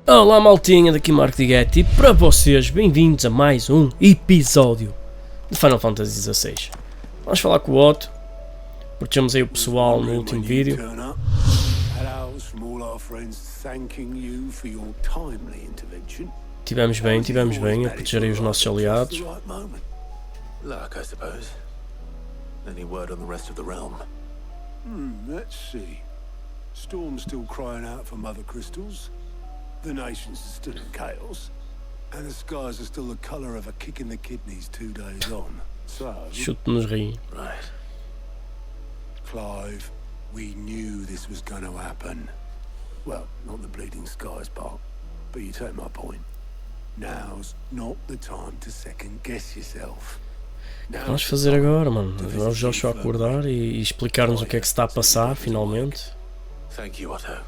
Olá maltinha, daqui Marco Dighetti, para vocês, bem-vindos a mais um episódio de Final Fantasy XVI. Vamos falar com o Otto, protegemos aí o pessoal no último vídeo. Tivemos bem a proteger aí os nossos aliados. Luck, I suppose. Any word on the rest of the realm? Let's see. Storm's still crying out for mother crystals. The nations are still in chaos. And the skies are still the colour of a kick in the kidneys 2 days on. So... Chute-nos rim. Right. Clive, we knew this was going to happen. Well, not the bleeding skies part. But you take my point. Now's not the time to second guess yourself. Vamos fazer agora, mano. Vamos Joshua acordar e explicar-nos o que é que se está a passar, finalmente. Thank you, Otto.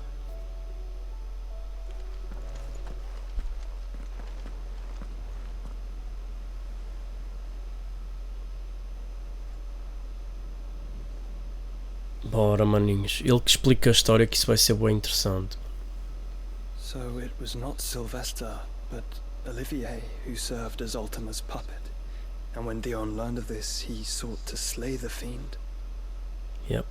Bora, maninhos. Ele que explica a história, que isso vai ser bem interessante. So it was not Sylvester, but Olivier who served as Ultima's puppet. And when Dion learned of this, he sought to slay the fiend. Yep.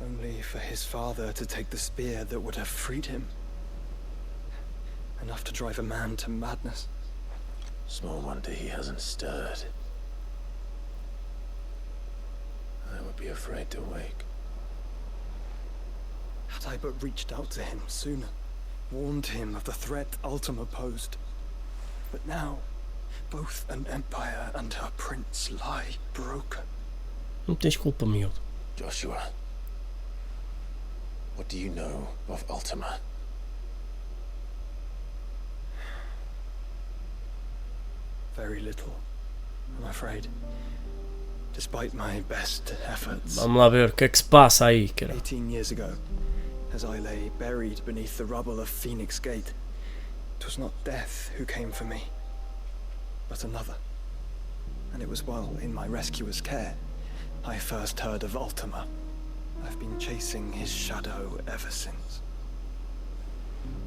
Only for his father to take the spear that would have freed him. Enough to drive a man to madness. Small wonder he hasn't stirred. I would be afraid to wake. Had I but reached out to him sooner, warned him of the threat Ultima posed. But now, both an empire and her prince lie broken. Não tens culpa, miúdo. Joshua, what do you know of Ultima? Very little, I'm afraid. Despite my best efforts. Vamos lá ver o que é que se passa aí, cara. 18 years ago, as I lay buried beneath the rubble of Phoenix Gate, it was not death who came for me, but another. And it was while in my rescuer's care, I first heard of Ultima. I've been chasing his shadow ever since.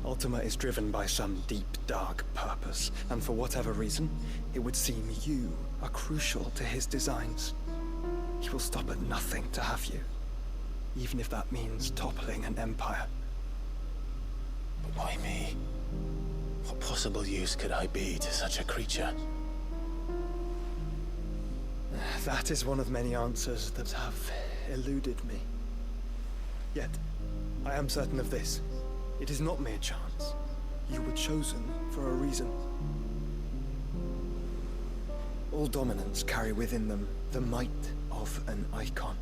Ultima is driven by some deep, dark purpose, and for whatever reason, it would seem you are crucial to his designs. He will stop at nothing to have you, even if that means toppling an empire. But why me? What possible use could I be to such a creature? That is one of many answers that have eluded me. Yet, I am certain of this. It is not mere chance. You were chosen for a reason. All dominants carry within them the might of an icon.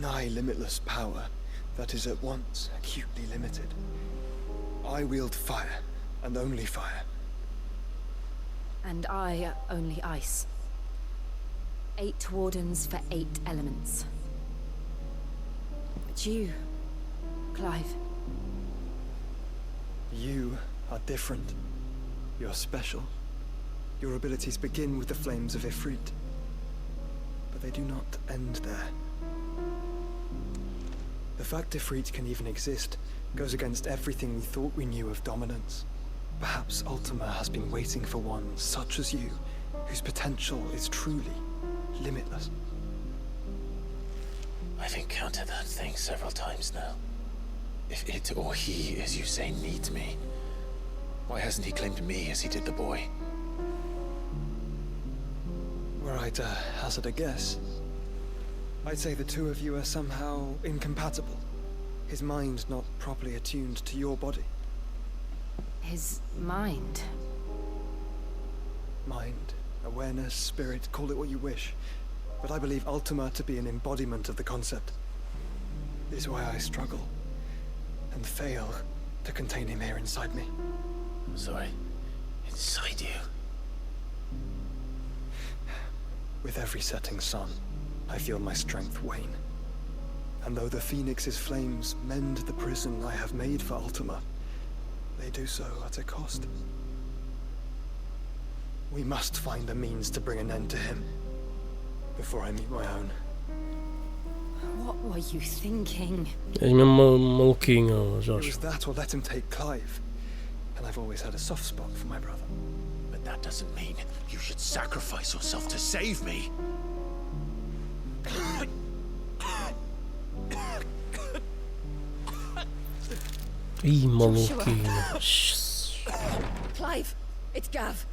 Nigh limitless power that is at once acutely limited. I wield fire, and only fire. And I only ice. 8 wardens for 8 elements. But you, Clive. You are different. You're special. Your abilities begin with the flames of Ifrit. But they do not end there. The fact Ifrit can even exist goes against everything we thought we knew of dominance. Perhaps Ultima has been waiting for one such as you, whose potential is truly limitless. I've encountered that thing several times now. If it or he, as you say, needs me, why hasn't he claimed me as he did the boy? Were I to hazard a guess, I'd say the two of you are somehow incompatible. His mind not properly attuned to your body. His mind. Mind, awareness, spirit, call it what you wish. But I believe Ultima to be an embodiment of the concept. This is why I struggle and fail to contain him here inside me. I'm sorry. Inside you? With every setting sun, I feel my strength wane. And though the Phoenix's flames mend the prison I have made for Ultima, they do so at a cost. We must find a means to bring an end to him before I meet my own. What were are you thinking? És mesmo maluquinho, It Josh. was that or let him take Clive. And I've always had a soft spot for my brother. But that doesn't mean you should sacrifice yourself to save me. Ih, maluquinho. Clive, it's Gav.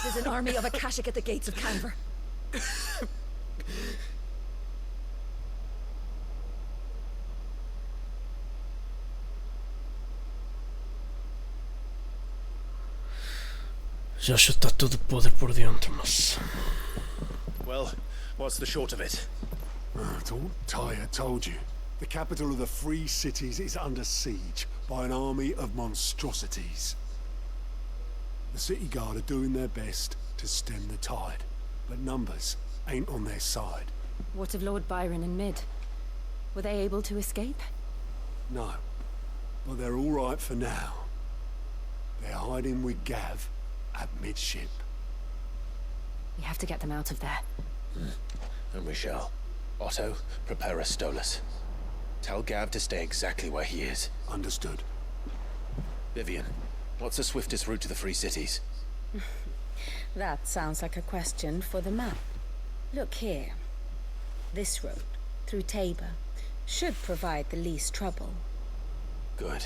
There's an army of Akashic at the gates of Kanver. Já está tudo podre por dentro, mas... Well, what's the short of it? Thought Tyre told you. The capital of the Free Cities is under siege by an army of monstrosities. The city guard are doing their best to stem the tide, but numbers ain't on their side. What of Lord Byron and Mid? Were they able to escape? No, but they're all right for now. They're hiding with Gav at midship. We have to get them out of there. And we shall. Otto, prepare a Stolas. Tell Gav to stay exactly where he is. Understood. Vivian, what's the swiftest route to the Free Cities? That sounds like a question for the map. Look here. This road, through Tabor, should provide the least trouble. Good.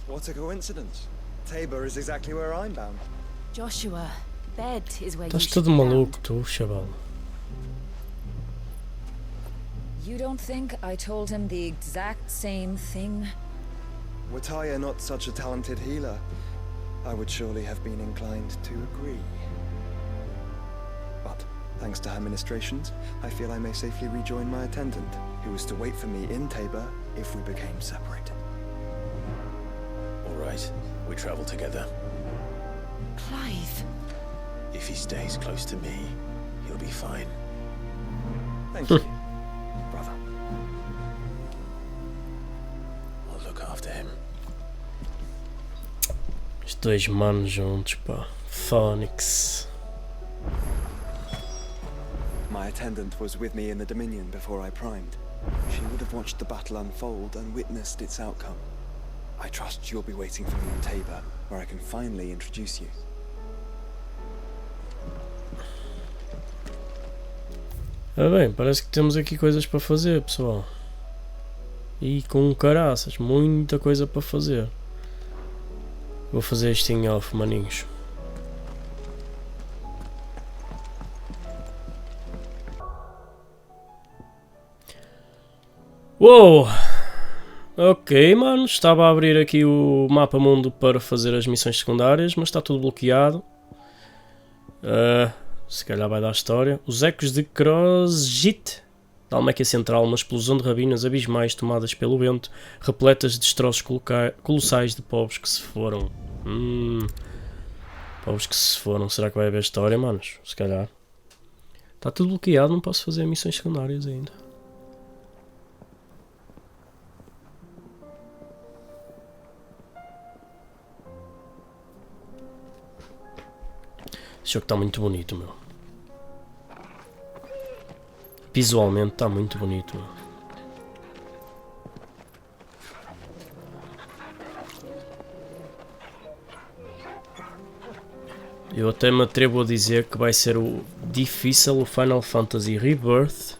What a coincidence. Tabor is exactly where I'm bound. Joshua, bed is where Estás you should todo be maluco, bound. tu, chaval. You don't think I told him the exact same thing? Were Tyre not such a talented healer, I would surely have been inclined to agree. But, thanks to her ministrations, I feel I may safely rejoin my attendant, who was to wait for me in Tabor if we became separated. All right, we travel together. Clive, If he stays close to me, he'll be fine. Thank you, brother. I'll look after him. Os dois manos juntos, pá. Phoenix. My attendant was with me in the Dominion before I primed. She would have watched the battle unfold and witnessed its outcome. I trust you'll be waiting for me in Tabor, where I can finally introduce you. Ah bem, parece que temos aqui coisas para fazer, pessoal. E com caraças, muita coisa para fazer. Vou fazer isto em off, maninhos. Uou! Ok, mano, estava a abrir aqui o mapa mundo para fazer as missões secundárias, mas está tudo bloqueado. Se calhar vai dar história. Os ecos de Crozit, da Alméquia Central, uma explosão de rabinas abismais tomadas pelo vento, repletas de destroços colossais de povos que se foram. Povos que se foram. Será que vai haver história, manos? Se calhar. Está tudo bloqueado, não posso fazer missões secundárias ainda. Esse jogo está muito bonito, meu. Visualmente está muito bonito, meu. Eu até me atrevo a dizer que vai ser difícil o Final Fantasy Rebirth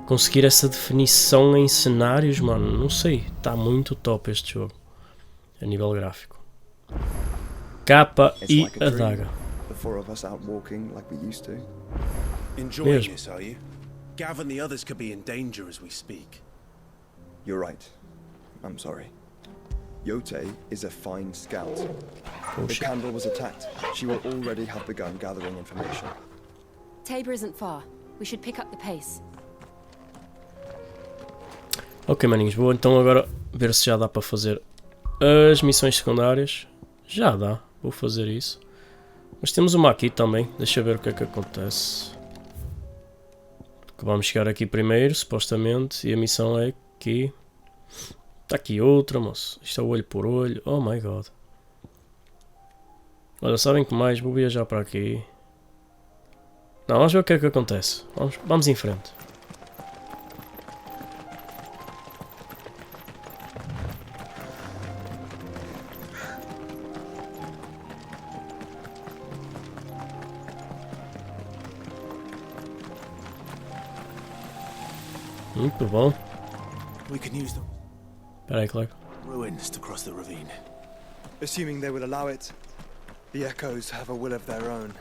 conseguir essa definição em cenários, mano. Não sei, está muito top este jogo a nível gráfico. Capa e adaga. The four of us out walking like we used to. Enjoying Yes. this, are you? Gav and the others could be in danger as we speak. You're right. I'm sorry. Yote is a fine scout. Oh, If shit. Kanver was attacked, she will already have begun gathering information. Tabor isn't far. We should pick up the pace. Ok, maninhos, vou então agora ver se já dá para fazer as missões secundárias. Já dá, vou fazer isso. Mas temos uma aqui também, deixa ver o que é que acontece. Que vamos chegar aqui primeiro, supostamente, e a missão é aqui. Está aqui outra, moço. Isto é olho por olho, oh my god. Olha, sabem que mais? Vou viajar para aqui. Não, vamos ver o que é que acontece. Vamos em frente. Muito bom. We can use them. Espera aí, Clive. Ruins to cross the ravine. Assuming they will allow it, the echoes have a will of their own.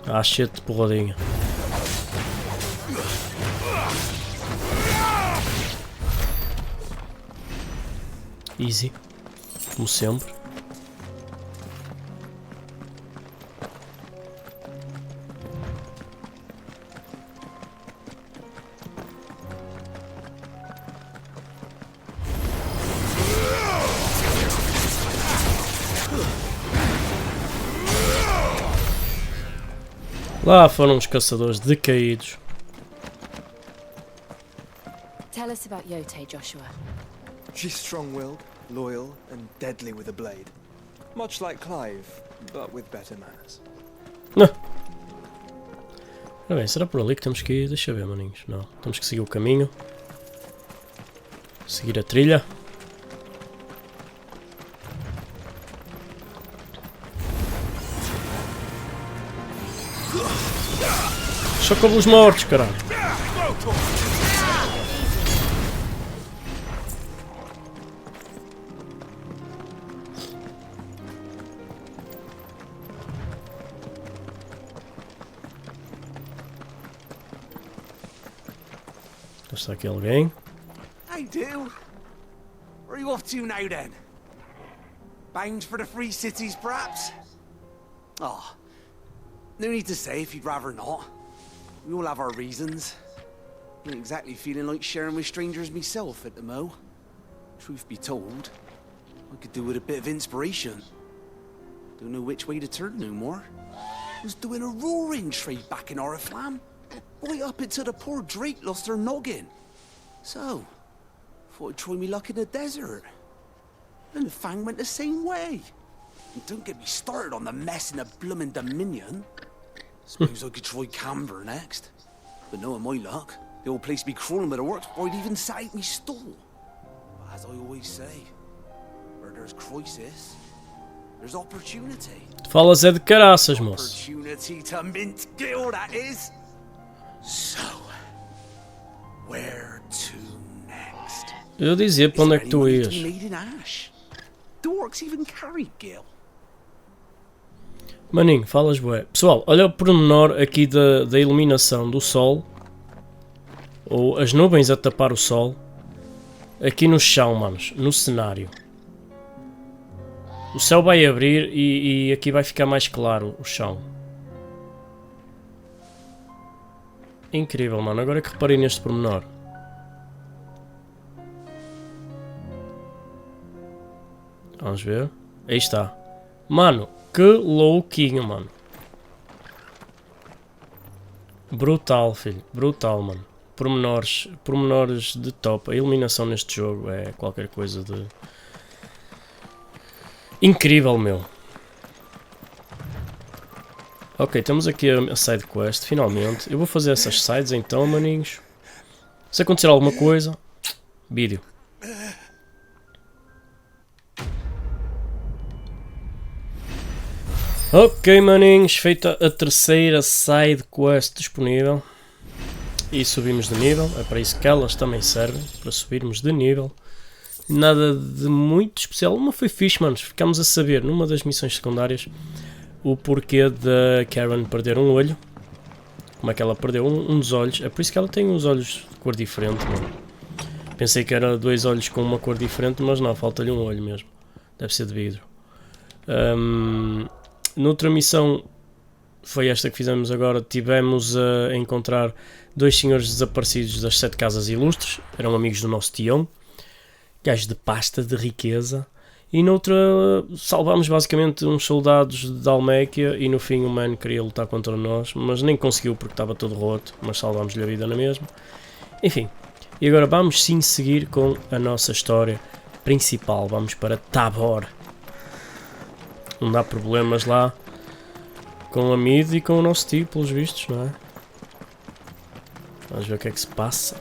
Ah, shit de porradinha. Easy. Como sempre. Lá foram os caçadores decaídos. Tell us about Yote, Joshua. She's strong-willed, loyal, and deadly with a blade. Much like Clive, but with better manners. Ora bem, será por ali que temos que ir? Deixa eu ver, maninhos. Não, temos que seguir o caminho. Seguir a trilha. Socorro os mortos, caralho. Está aqui alguém. Hey, do. Where are you off to now, then? Bound for the free cities, perhaps? Oh, no need to say if you'd rather not. We all have our reasons. Ain't exactly feeling like sharing with strangers myself at the mo. Truth be told, I could do with a bit of inspiration. Don't know which way to turn no more. Was doing a roaring trade back in Oriflamme, right up until the poor Drake lost her noggin. So, thought I'd try me luck in the desert. And the Fang went the same way. And don't get me started on the mess in the bloomin' Dominion. Suppose I could try Kanver next. But knowing my luck, the old place be crawling with the works before I'd even sat out me stall. But as I always say, where there's crisis, there's opportunity. Falas é de caraças, moço. Opportunity to mint gill, that is. So, where to next? Eu dizia para onde é que tu ias. Made in ash. The orcs even carry gill. Maninho, falas bué. Pessoal, olha o pormenor aqui da iluminação do sol. Ou as nuvens a tapar o sol. Aqui no chão, manos. No cenário. O céu vai abrir e aqui vai ficar mais claro o chão. Incrível, mano. Agora é que reparei neste pormenor. Vamos ver. Aí está. Mano, que louquinho, mano. Brutal, filho. Brutal, mano. Pormenores de top. A iluminação neste jogo é qualquer coisa de... incrível, meu. Ok, temos aqui a side quest, finalmente. Eu vou fazer essas sides então, maninhos. Se acontecer alguma coisa, vídeo. Ok, maninhos, feita a terceira side quest disponível. E subimos de nível, é para isso que elas também servem, para subirmos de nível. Nada de muito especial, uma foi fixe, manos. Ficámos a saber numa das missões secundárias o porquê da Karen perder um olho. Como é que ela perdeu um dos olhos. É por isso que ela tem uns olhos de cor diferente, mano. Pensei que era dois olhos com uma cor diferente, mas não, falta-lhe um olho mesmo. Deve ser de vidro. Noutra missão, foi esta que fizemos agora, tivemos a encontrar dois senhores desaparecidos das 7 casas ilustres. Eram amigos do nosso Tião. Gajos de pasta, de riqueza. E noutra salvámos basicamente uns soldados da Alméquia e no fim o man queria lutar contra nós, mas nem conseguiu porque estava todo roto, mas salvámos-lhe a vida na mesma. Enfim, e agora vamos sim seguir com a nossa história principal. Vamos para Tabor. Não dá problemas lá com a mid e com o nosso tipo, pelos vistos, não é? Vamos ver o que é que se passa.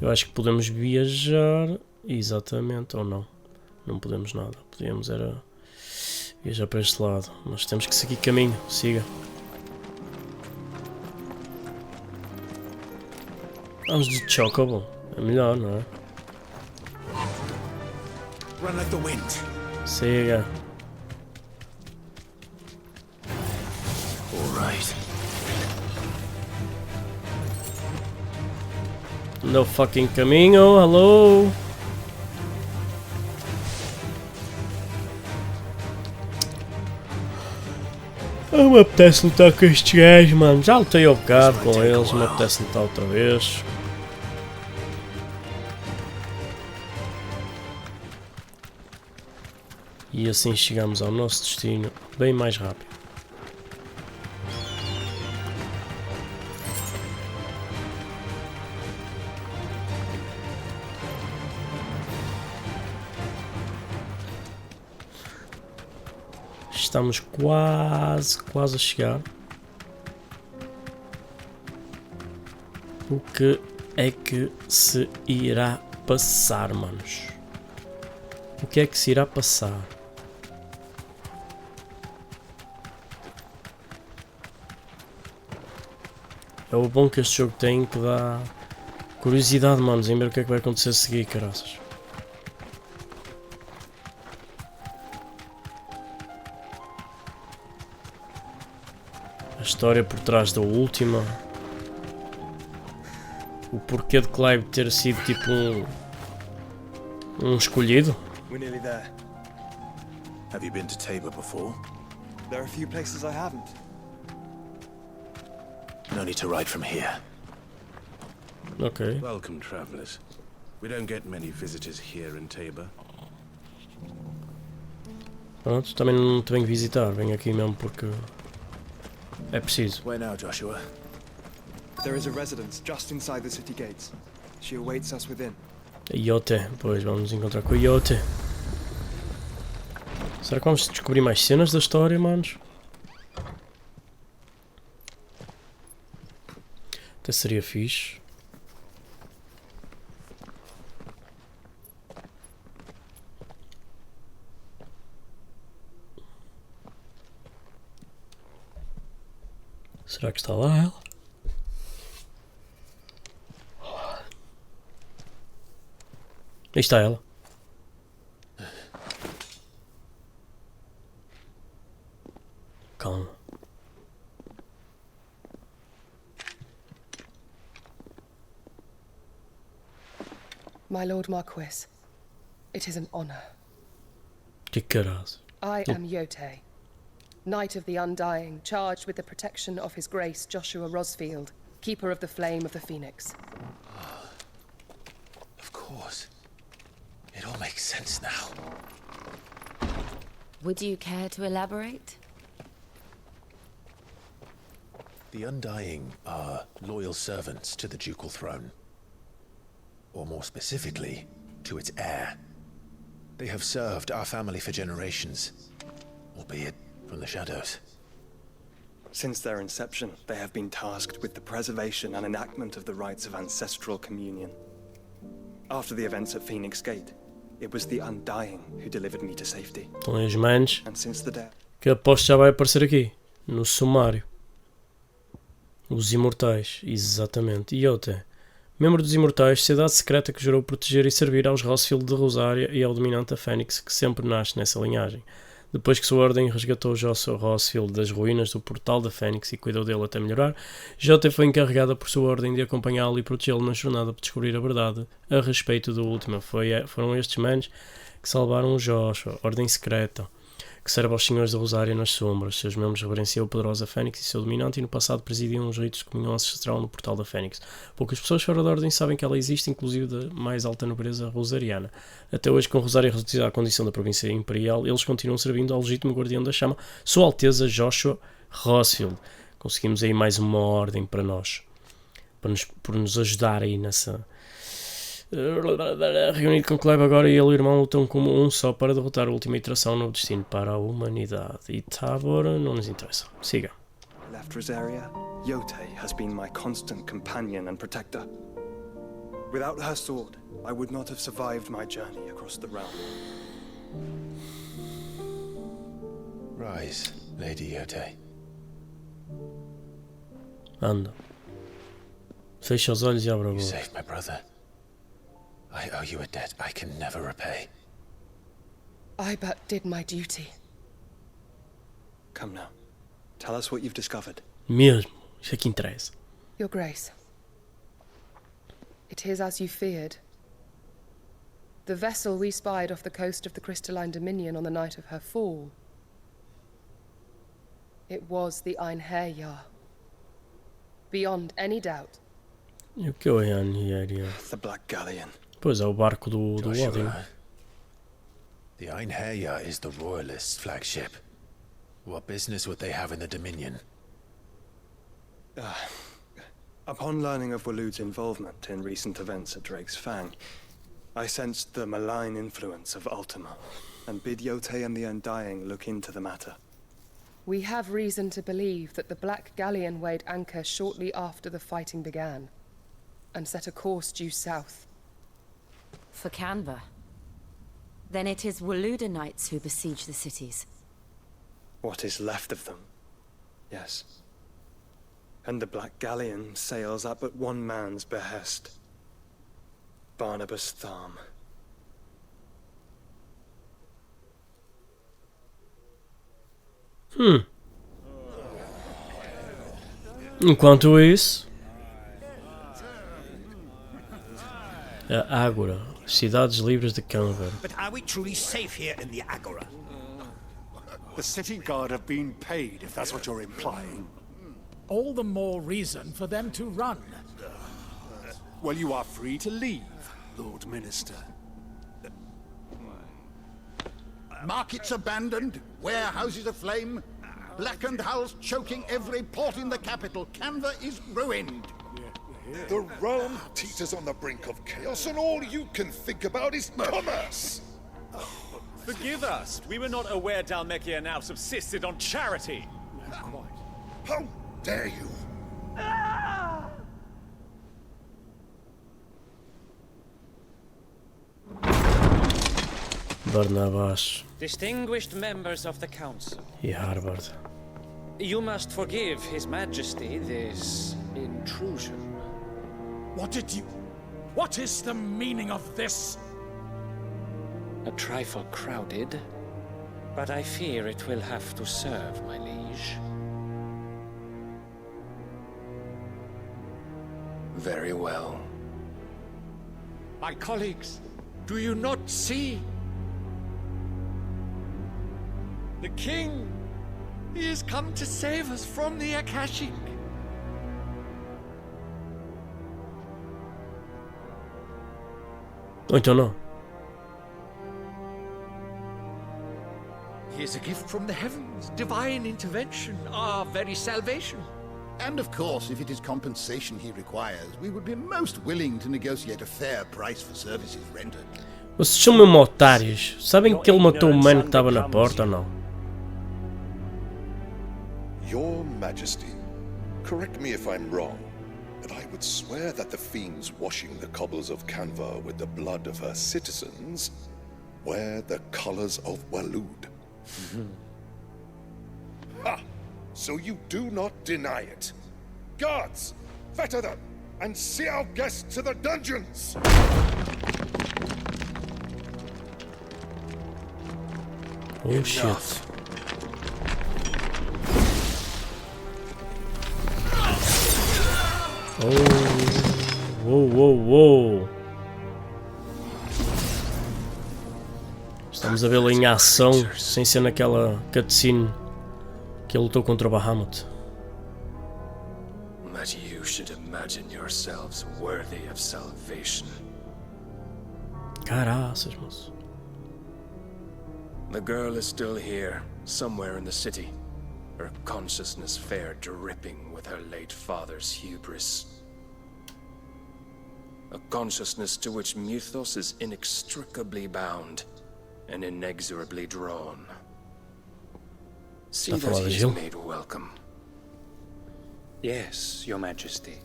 Eu acho que podemos viajar. Exatamente, ou não. Não podemos nada. Podíamos era viajar para este lado. Mas temos que seguir caminho. Siga. Vamos de chocobo. É melhor, não é? Run like the wind. Siga. All right. No fucking caminho. Hello. Não me apetece lutar com estes gajos, mano. Já lutei ao bocado com eles, não me apetece lutar outra vez. E assim chegamos ao nosso destino bem mais rápido. Estamos quase a chegar. O que é que se irá passar, manos? O que é que se irá passar? É o bom que este jogo tem, que dá curiosidade, manos, em ver o que é que vai acontecer a seguir, caraças. A história por trás da última. O porquê de Clive ter sido tipo um escolhido. We're nearly there. Have you been to Tabor before? There are a few places I haven't. No need to ride from here. Ok. Welcome, travelers. We don't get many visitors here in Tabor. Pronto, também não te venho visitar, venho aqui mesmo porque é preciso. Where now, Joshua? There is a residence just inside the city gates. She awaits us within. Iote, pois vamos nos encontrar com a Iote. Será que vamos descobrir mais cenas da história, manos? Até seria fixe. Será que está lá ela? Aí está ela. Calma. My Lord Marquis, it is an honor. Que caralho. I am Yote, Knight of the Undying, charged with the protection of His Grace Joshua Rosfield, Keeper of the Flame of the Phoenix. Of course. It all makes sense now. Would you care to elaborate? The Undying are loyal servants to the ducal throne. Or more specifically, to its heir. They have served our family for generations, albeit from the shadows. Since their inception, they have been tasked with the preservation and enactment of the rites of ancestral communion. After the events at Phoenix Gate, it was the Undying who delivered me to safety. Estão aí os manos And since the death, que aposto já vai aparecer aqui, no sumário. Os Imortais, exatamente. E Iote, membro dos Imortais, sociedade secreta que jurou proteger e servir aos Rosfield de Rosária e ao dominante da Fênix, que sempre nasce nessa linhagem. Depois que sua ordem resgatou Joshua Rosfield das ruínas do portal da Fênix e cuidou dele até melhorar, J foi encarregada por sua ordem de acompanhá-lo e protegê-lo na jornada para descobrir a verdade a respeito do último. Foram estes manos que salvaram Joshua, ordem secreta, que serve aos senhores da Rosária nas sombras. Seus membros reverenciam o poderosa Fênix e seu dominante, e no passado presidiam os ritos de comunhão ancestral no portal da Fênix. Poucas pessoas fora da ordem sabem que ela existe, inclusive da mais alta nobreza rosariana. Até hoje, com Rosária reduzida à condição da província imperial, eles continuam servindo ao legítimo guardião da chama, Sua Alteza Joshua Rosfield. Conseguimos aí mais uma ordem para nós, por nos ajudar aí Reunido com Clive agora e ele e o irmão lutam como um só para derrotar a última iteração no destino para a humanidade. E Tabor não nos interessa. Siga. Left Rosaria, Yotei has been my constant companion and protector. Without her sword, I would not have survived my journey across the realm. Rise, Lady Yotei. Anda. Fecha os olhos e abre a You boca. saved my brother. I owe you a debt I can never repay. I but did my duty. Come now. Tell us what you've discovered. Mesmo. Isso é que interessa. Your Grace. It is as you feared. The vessel we spied off the coast of the Crystalline Dominion on the night of her fall. It was the Einherjar. Beyond any doubt. E o que é o Einherjar? The Black Galleon. Pois é, o barco do Odin. Joshua, the Einherjar is the Royalists' flagship. What business would they have in the Dominion? Upon learning of Waloed's involvement in recent events at Drake's Fang, I sensed the malign influence of Ultima, and bid Yotei and the Undying look into the matter. We have reason to believe that the Black Galleon weighed anchor shortly after the fighting began, and set a course due south. For Kanver. Then it is Waloed knights who besiege the cities. What is left of them? Yes. And the Black Galleon sails at but one man's behest. Barnabas Tharm. Enquanto isso, a Ágora, cidades livres de Kanver. But are we truly safe here in the Agora? The city guard have been paid, if that's what you're implying. All the more reason for them to run. Well, you are free to leave, Lord Minister. Markets abandoned, warehouses aflame, blackened hulls choking every port in the capital. Kanver is ruined. The realm teeters on the brink of chaos, and all you can think about is commerce. Forgive us. We were not aware Dhalmekia now subsisted on charity. How dare you? Barnabas Distinguished members of the council, e Harvard. you must forgive His Majesty this intrusion. What is the meaning of this? A trifle crowded, but I fear it will have to serve, my liege. Very well. My colleagues, do you not see? The king! He has come to save us from the Akashic. Ou então não. He is a gift from the heavens, divine intervention, our very salvation. And of course, if it is compensation he requires, we would be most willing to negotiate a fair price for services rendered. Vocês são mesmo otários. Sabem que ele matou o mano que estava na porta ou não? Your Majesty, correct me if I'm wrong, but I would swear that the fiends washing the cobbles of Kanver with the blood of her citizens wear the colors of Waloed. Ha! So you do not deny it. Guards, fetter them, and see our guests to the dungeons! Oh shit. Oh, uou. Estamos a vê-lo em ação, sem ser naquela cutscene que ele lutou contra o Bahamut. That you should imagine yourselves worthy of salvation. Caraças, moço. The girl is still here, somewhere in the city. Her consciousness fair dripping with her late father's hubris. A consciousness to which Mythos is inextricably bound and inexorably drawn. See that he is made welcome. Yes, Your Majesty.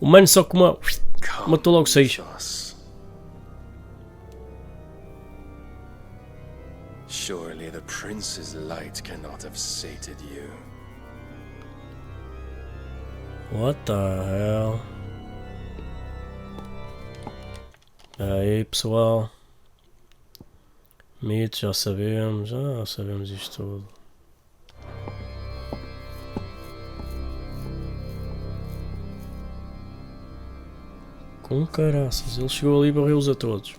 O mano só com uma... matou logo 6. Surely the prince's light cannot have sated you. What the hell? Aí pessoal, mitos já sabemos isto tudo. Com caraças, ele chegou ali e barreu-os a todos.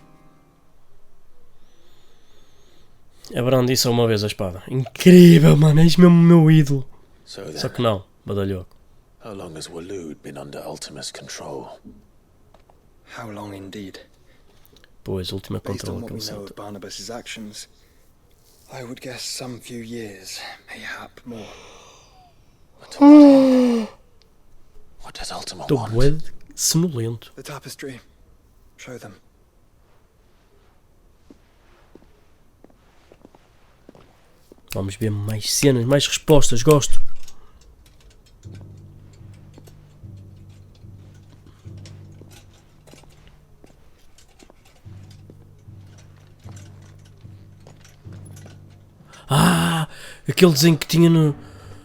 Abrandisse uma vez a espada. Incrível, mano, és mesmo o meu ídolo. Só que não, badalhoco. How long has Waloed been under Ultima's control? How long indeed? Pois, última Based on controle what que we ele know sente. of Barnabas' actions, I would guess some few years, mayhap more. What does Ultima Estou want? bué sonolento. The tapestry. Show them. Vamos ver mais cenas, mais respostas, gosto. Ah, aquele desenho que tinha no...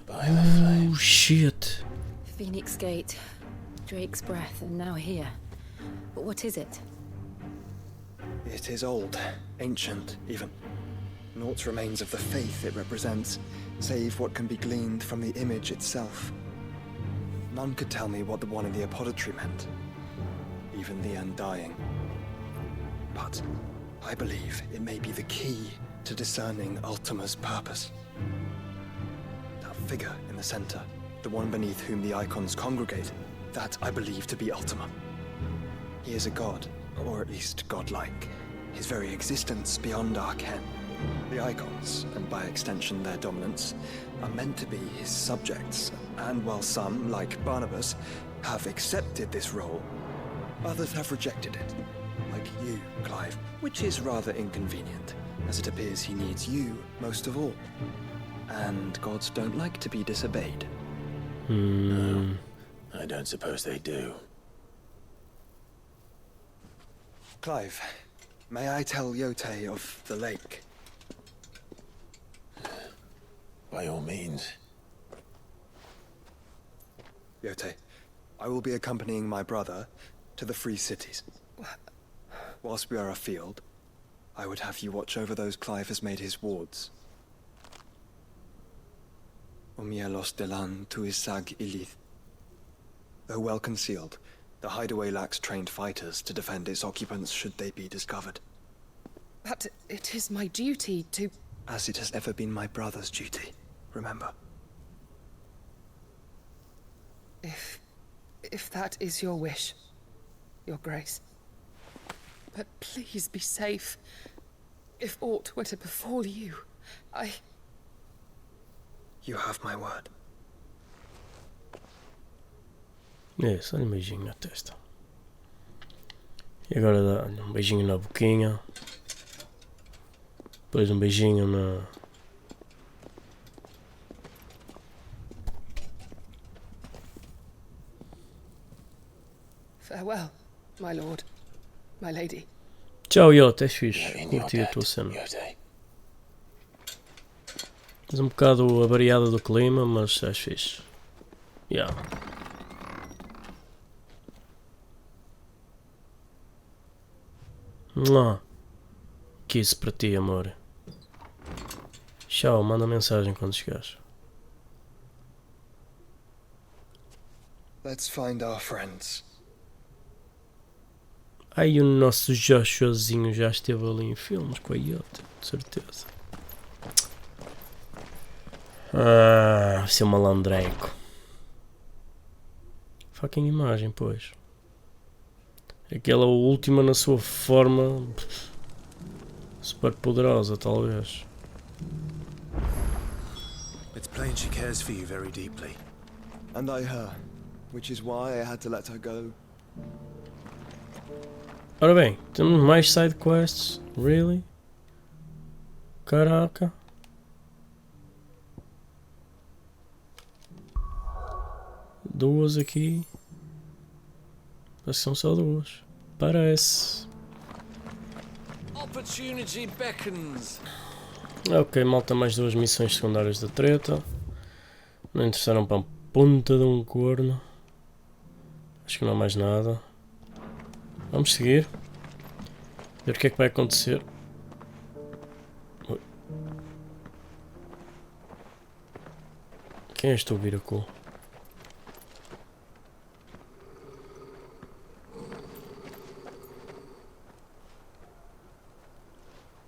Oh, shit. Phoenix Gate, Drake's breath, and now here. But what is it? It is old, ancient, even. Naught remains of the faith it represents, save what can be gleaned from the image itself. None could tell me what the one in the apothecary meant, even the Undying. But I believe it may be the key to discerning Ultima's purpose. That figure in the center, the one beneath whom the icons congregate, that I believe to be Ultima. He is a god, or at least godlike, his very existence beyond our ken. The icons, and by extension their dominance, are meant to be his subjects, and while some, like Barnabas, have accepted this role, others have rejected it, like you, Clive, which is rather inconvenient, as it appears he needs you most of all. And gods don't like to be disobeyed. No, I don't suppose they do. Clive, may I tell Yote of the lake? By all means. Yote, I will be accompanying my brother to the Free Cities. Whilst we are afield, I would have you watch over those Clive has made his wards. Omielos delan tuisag ilith. Though well concealed, the hideaway lacks trained fighters to defend its occupants should they be discovered. But it is my duty to... As it has ever been my brother's duty, remember. If that is your wish, Your Grace. But please be safe. If aught were to befall you, You have my word. Só um beijinho na testa. E agora dá um beijinho na boquinha. Depois um beijinho na... Farewell, my lord, my lady. Tchau, Yote, és fixe. Curti a tua cena. Estás um bocado avariada do clima, mas és fixe. Yeah. Kiss para ti, amor. Tchau, manda mensagem quando chegares. Let's find our friends. Ai, o nosso Joshuazinho já esteve ali em filmes com a Yote, de certeza. Seu malandreco. Fucking imagem, pois. Aquela última na sua forma super poderosa, talvez. It's plain she cares for you very deeply. And I her. which is why I had to let her go. Ora bem, temos mais side quests. Really? Caraca. Duas aqui. Parece que são só duas. Parece. Opportunity beckons. Ok, malta, mais duas missões secundárias da treta. Não interessaram para a ponta de um corno. Acho que não há mais nada. Vamos seguir. Ver o que é que vai acontecer. Ui. Quem és tu, Viracu?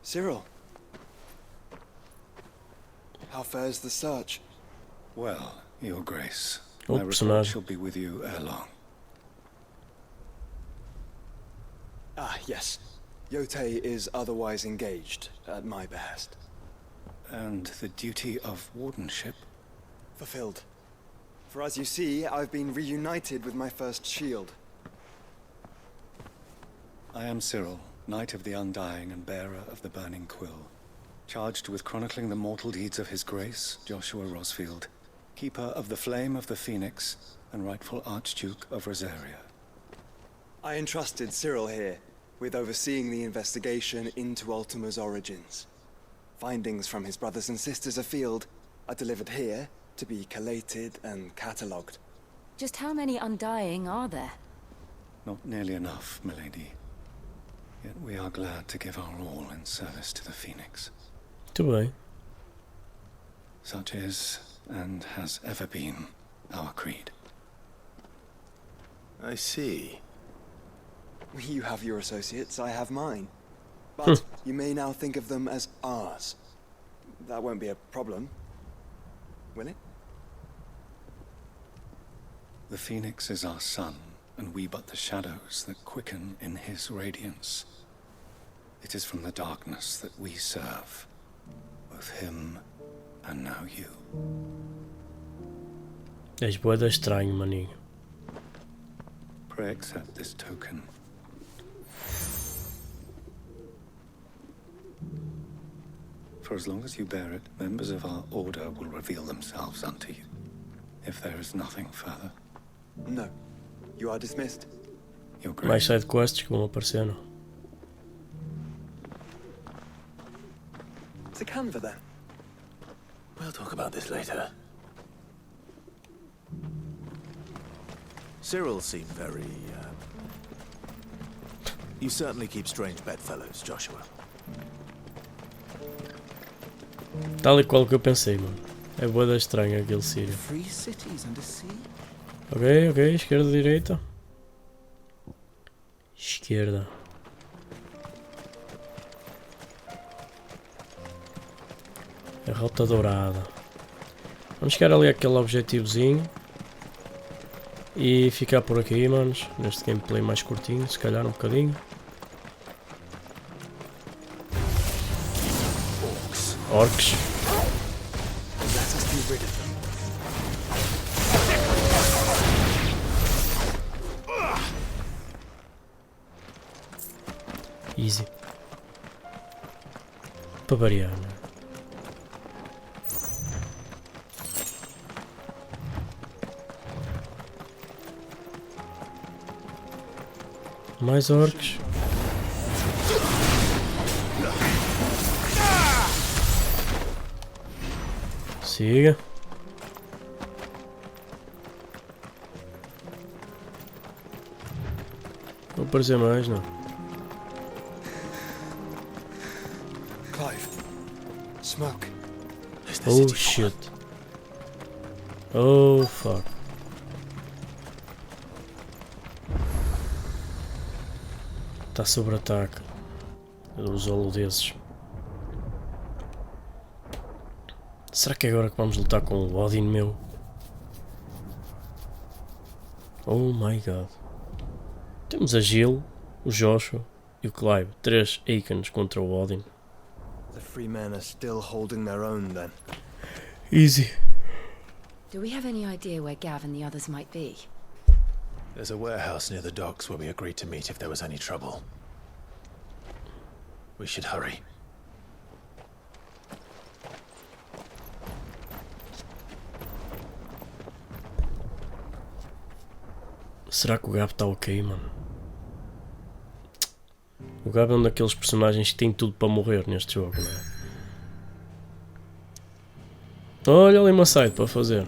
Cyril, how fares the search? Well, Your Grace, Oh, my report personagem. shall be with you ere long. Ah, yes. Yotei is otherwise engaged, at my behest. And the duty of wardenship? Fulfilled. For as you see, I've been reunited with my first shield. I am Cyril, Knight of the Undying and bearer of the Burning Quill, charged with chronicling the mortal deeds of His Grace, Joshua Rosfield, Keeper of the Flame of the Phoenix, and rightful Archduke of Rosaria. I entrusted Cyril here with overseeing the investigation into Ultima's origins. Findings from his brothers and sisters afield are delivered here to be collated and catalogued. Just how many Undying are there? Not nearly enough, milady. Yet we are glad to give our all in service to the Phoenix. Muito bem. Such is, and has ever been, our creed. I see. You have your associates, I have mine. But you may now think of them as ours. That won't be a problem, will it? The Phoenix is our sun, and we but the shadows that quicken in his radiance. It is from the darkness that we serve, both him and now you. És bué da estranho, maninho. Pray accept this token. For as long as you bear it, members of our order will reveal themselves unto you. If there is nothing further. No. You are dismissed. Your Mais Grace. side quests que vão aparecendo. It's a Kanver then. We'll talk about this later. Cyril seemed very, You certainly keep strange bedfellows, Joshua. Tal e qual que eu pensei, mano. É bué da estranho aquele Sírio. Free cities under sea? Ok, ok. Esquerda, direita. Esquerda. A rota dourada. Vamos chegar ali àquele objetivozinho. E ficar por aqui, manos. Neste gameplay mais curtinho, se calhar um bocadinho. Orcs. Let us be rid of them. Easy. Para variar, né? Mais orcs. Siga. Não aparecer mais, não. Clive. Smoke. Oh shit. Oh fuck. Está sob ataque. Os holandeses. Será que é agora que vamos lutar com o Odin, meu? Oh my god. Temos a Jill, o Joshua e o Clive. 3 icons contra o Odin. The free men are still holding their own then. Easy. Do we have any idea where Gav and the others might be? There's a warehouse near the docks where we agreed to meet if there was any trouble. We should hurry. Será que o Gab está ok, mano? O Gab é um daqueles personagens que tem tudo para morrer neste jogo, não é? Olha ali uma side para fazer.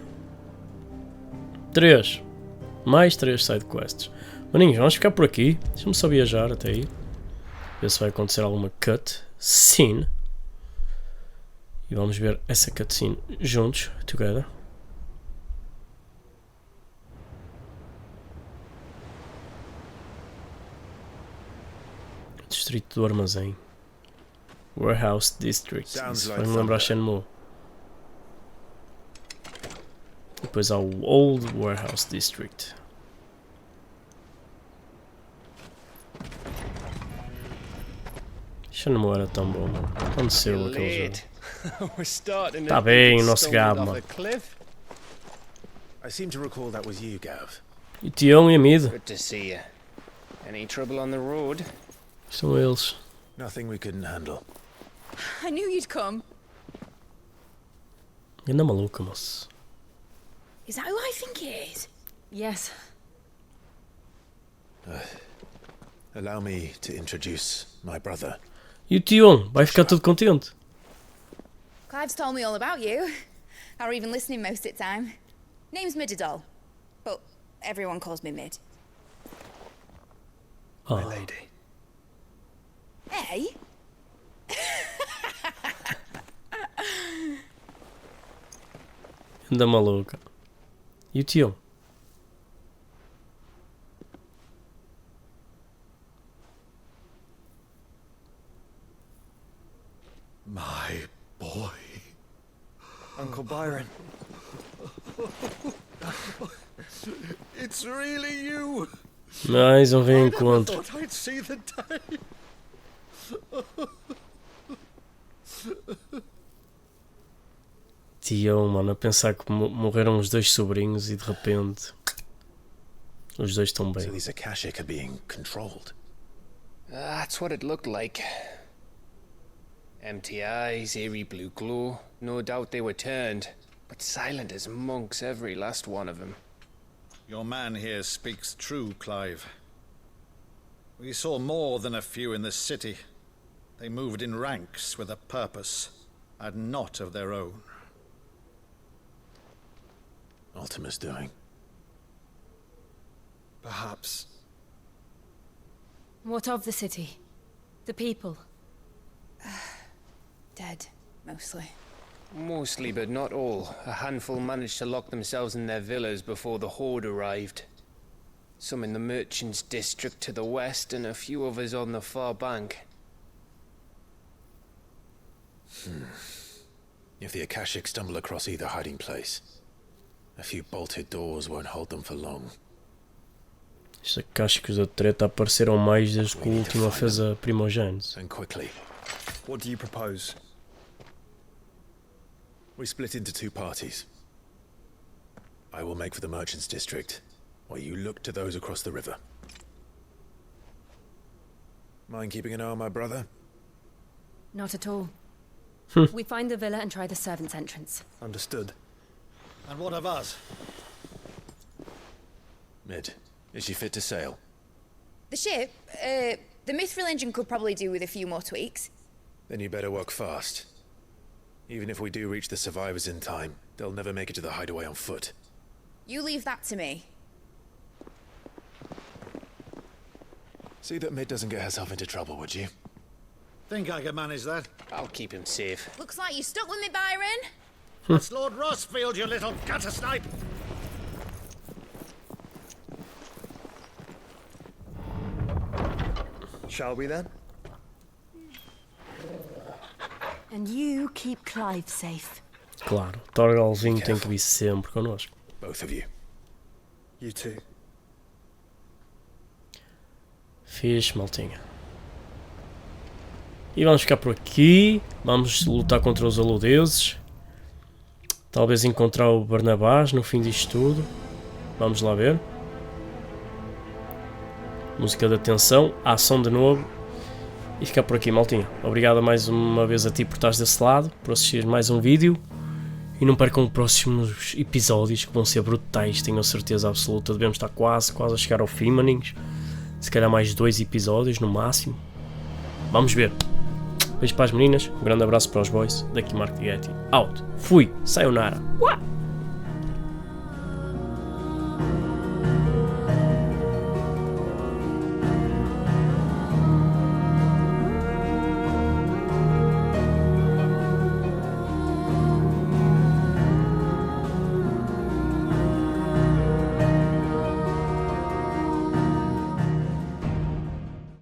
3. Mais 3 side quests. Maninhos, vamos ficar por aqui. Deixa-me só viajar até aí. Ver se vai acontecer alguma cutscene. E vamos ver essa cutscene juntos, together. Distrito do Armazém. Warehouse District. Isso vai-me lembrar Shenmue. Depois há o Old Warehouse District. Shenmue era tão bom, mano. Quando saiu aquele jogo. Tá bem, o nosso Gab, mano. I seem to recall that was you, Gav. E o Tião e a Mid. Good to see you. Any trouble on the road? São eles. Nothing we couldn't handle. I knew you'd come. Anda maluca, moço. Is that who I think it is? Yes. Allow me to introduce my brother. E o Tião? Vai ficar todo contente. Clive's told me all about you. Or even listening most of the time. Name's Mididol. But everyone calls me Mid. My lady. Hey? Anda maluca. E o Tião? My boy. Uncle Byron. It's really you. Mais um I never reencontro. thought I'd see the day. Tião, mano, a pensar que morreram os dois sobrinhos e de repente os dois estão bem. So these Akashic are being controlled. That's what it looked like. Empty eyes, eerie blue glow. No doubt they were turned, but silent as monks, every last one of them. Your man here speaks true, Clive. We saw more than a few in the city. They moved in ranks with a purpose, and not of their own. Ultima's doing. Perhaps. What of the city? The people? Dead, mostly. Mostly, but not all. A handful managed to lock themselves in their villas before the horde arrived. Some in the merchants' district to the west, and a few others on the far bank. If the Akashic stumble across either hiding place, a few bolted doors won't hold them for long. Estes Akashicos da treta apareceram mais desde que o último fez a primogênese. And quickly. What do you propose? We split into two parties. I will make for the merchants' district, while you look to those across the river. Mind keeping an eye on my brother? Not at all. We find the villa and try the servants' entrance. Understood. And what of us? Mid, is she fit to sail? The ship, the mithril engine could probably do with a few more tweaks. Then you better work fast. Even if we do reach the survivors in time, they'll never make it to the hideaway on foot. You leave that to me. See that Mid doesn't get herself into trouble, would you? Think I can manage that? I'll keep him safe. Looks like you stuck with me, Byron. That's Lord Rosfield, you little gutter snipe! Shall we then? And you keep Clive safe. Claro, Torgalzinho tem que vir sempre connosco. Both of you. You too. Fixe, maltinha. E vamos ficar por aqui. Vamos lutar contra os aludeses. Talvez encontrar o Barnabas no fim disto tudo. Vamos lá ver. música de atenção, a ação de novo. E ficar por aqui, maltinha. Obrigado mais uma vez a ti por estares desse lado, por assistir mais um vídeo. E não percam os próximos episódios, que vão ser brutais, tenho a certeza absoluta. Devemos estar quase a chegar ao fim, maninhos. Se calhar mais 2 episódios no máximo. Vamos ver. Beijo para as meninas, um grande abraço para os boys. Daqui Mark Getty. Out. Fui. Sayonara.